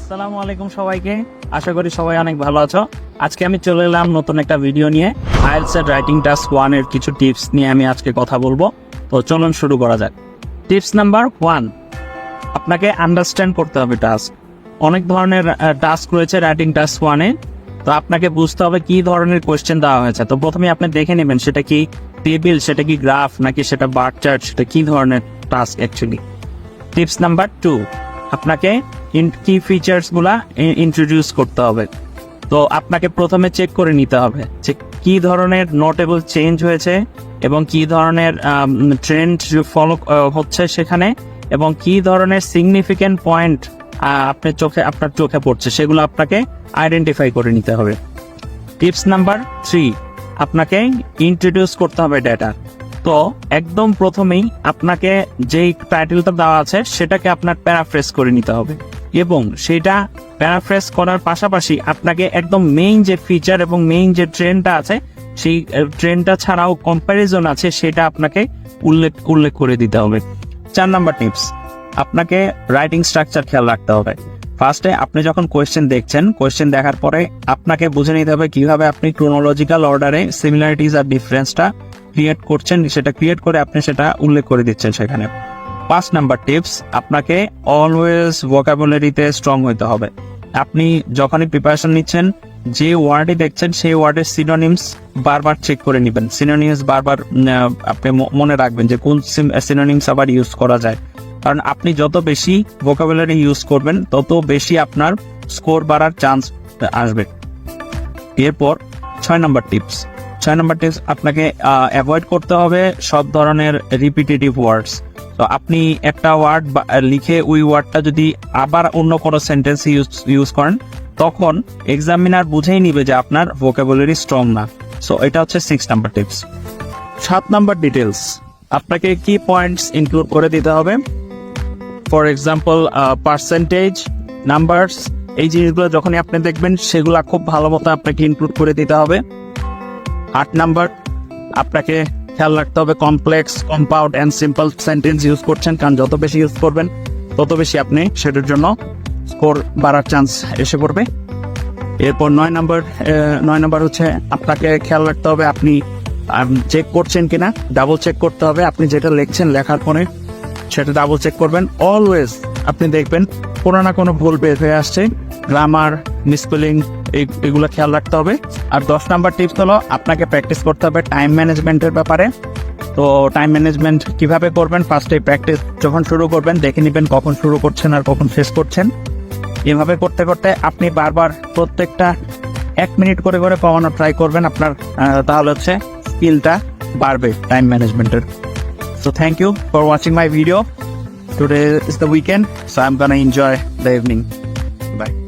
আসসালামু আলাইকুম সবাইকে, আশা করি সবাই অনেক ভালো আছো। আজকে আমি চলে এলাম নতুন একটা ভিডিও নিয়ে। আইএলটিএস এর রাইটিং টাস্ক 1 এর কিছু টিপস নিয়ে আমি আজকে কথা বলবো। তো চলুন শুরু করা যাক। টিপস নাম্বার 1, আপনাকে আন্ডারস্ট্যান্ড করতে হবে টাস্ক। অনেক ধরনের টাস্ক রয়েছে রাইটিং টাস্ক 1 এ। তো আপনাকে বুঝতে হবে কি ধরনের কোয়েশ্চেন দেওয়া হয়েছে। তো প্রথমে আপনি দেখে নেবেন সেটা কি টেবিল, সেটা কি গ্রাফ, নাকি সেটা বার চার্ট, সেটা কি ধরনের টাস্ক অ্যাকচুয়ালি। টিপস নাম্বার 2, আপনাকে কি ফিচার্স গুলা ইন্ট্রোডিউস করতে হবে। তো আপনাকে প্রথমে চেক করে নিতে হবে যে কি ধরনের নোটেবল চেঞ্জ হয়েছে এবং কি ধরনের ট্রেন্ড ফলো হচ্ছে সেখানে, এবং কি ধরনের সিগনিফিকেন্ট পয়েন্ট আপনার চোখে পড়ছে, সেগুলো আপনাকে আইডেন্টিফাই করে নিতে হবে। টিপস নাম্বার 3, আপনাকে ইন্ট্রোডিউস করতে হবে ডেটা। তো একদম প্রথমেই আপনাকে যেই টাইটেলটা দেওয়া আছে সেটাকে আপনার প্যারাফ্রেজ করে নিতে হবে, এবং সেটা প্যারাফ্রেজ করার পাশাপাশি আপনাকে একদম মেইন যে ফিচার এবং মেইন যে ট্রেন্ডটা আছে সেই ট্রেন্ডটা ছাড়াও কম্প্যারিজন আছে সেটা আপনাকে উল্লেখ করে দিতে হবে। 4 নাম্বার টিপস, আপনাকে রাইটিং স্ট্রাকচার খেয়াল রাখতে হবে। ফার্স্টে আপনি যখন কোয়েশ্চেন দেখছেন, কোয়েশ্চেন দেখার পরে আপনাকে বুঝে নিতে হবে কিভাবে আপনি ক্রোনোলজিক্যাল অর্ডারে সিমিলারিটিজ আর ডিফারেন্সটা ক্রিয়েট করছেন, সেটা ক্রিয়েট করে আপনি সেটা উল্লেখ করে দিচ্ছেন সেখানে। 5 নাম্বার টিপস, আপনাকে অলওয়েজ ভোকাবুলারিতে স্ট্রং হতে হবে। আপনি যখনই প্রিপারেশন নিচ্ছেন, যে ওয়ার্ডই দেখছেন সেই ওয়ার্ডের সিনোনিমস বারবার চেক করে নেবেন। সিনোনিমস বারবার আপনি মনে রাখবেন যে কোন সিনোনিমস আবার ইউজ করা যায়, কারণ আপনি যত বেশি ভোকাবুলারি ইউজ করবেন তত বেশি আপনার স্কোর বাড়ার চান্স আসবে। এরপর 6 নাম্বার টিপস, আপনাকে অ্যাভয়েড করতে হবে সব ধরনের রিপিটেটিভ ওয়ার্ডস। তো আপনি একটা ওয়ার্ড লিখে ওই ওয়ার্ডটা যদি আবার অন্য কোনো সেন্টেন্স ইউজ করেন, তখন এক্সামিনার বুঝেই নিবে যে আপনার ভোকাবুলারি স্ট্রং না। সো এটা হচ্ছে 6 নাম্বার টিপস। 7 নাম্বার ডিটেলস, আপনাকে কি পয়েন্টস ইনক্লুড করে দিতে হবে। ফর এক্সাম্পল পার্সেন্টেজ, নাম্বারস, এই জিনিসগুলো যখনই আপনি দেখবেন সেগুলো খুব ভালো মতো আপনাকে ইনক্লুড করে দিতে হবে। 8 নাম্বার, আপনাকে খেয়াল রাখতে হবে complex, compound and simple sentence use করছেন, কারণ যত বেশি ইউজ করবেন তত বেশি আপনি সেটার জন্য স্কোর বাড়ার চান্স এসে পড়বে। এরপর 9 নাম্বার হচ্ছে আপনাকে খেয়াল রাখতে হবে আপনি চেক করছেন কিনা, ডাবল চেক করতে হবে। আপনি যেটা লিখছেন লেখার পরে সেটা ডাবল চেক করবেন। অলওয়েজ আপনি দেখবেন কোনো না কোনো ভুল বের হয়ে আসছে, গ্রামার, মিসস্পেলিং, এগুলো খেয়াল রাখতে হবে। আর 10 নাম্বার টিপস হলো আপনাকে প্র্যাকটিস করতে হবে টাইম ম্যানেজমেন্টের ব্যাপারে। তো টাইম ম্যানেজমেন্ট কিভাবে করবেন, ফার্স্টে প্র্যাকটিস যখন শুরু করবেন দেখে নেবেন কখন শুরু করছেন আর কখন শেষ করছেন। এভাবে করতে করতে আপনি বারবার প্রত্যেকটা 1 মিনিট করে করে কমানোর ট্রাই করবেন আপনার, তাহলে হচ্ছে স্কিলটা বাড়বে টাইম ম্যানেজমেন্টের। So thank you for watching my video. Today is the weekend, so I'm gonna enjoy the evening. Bye.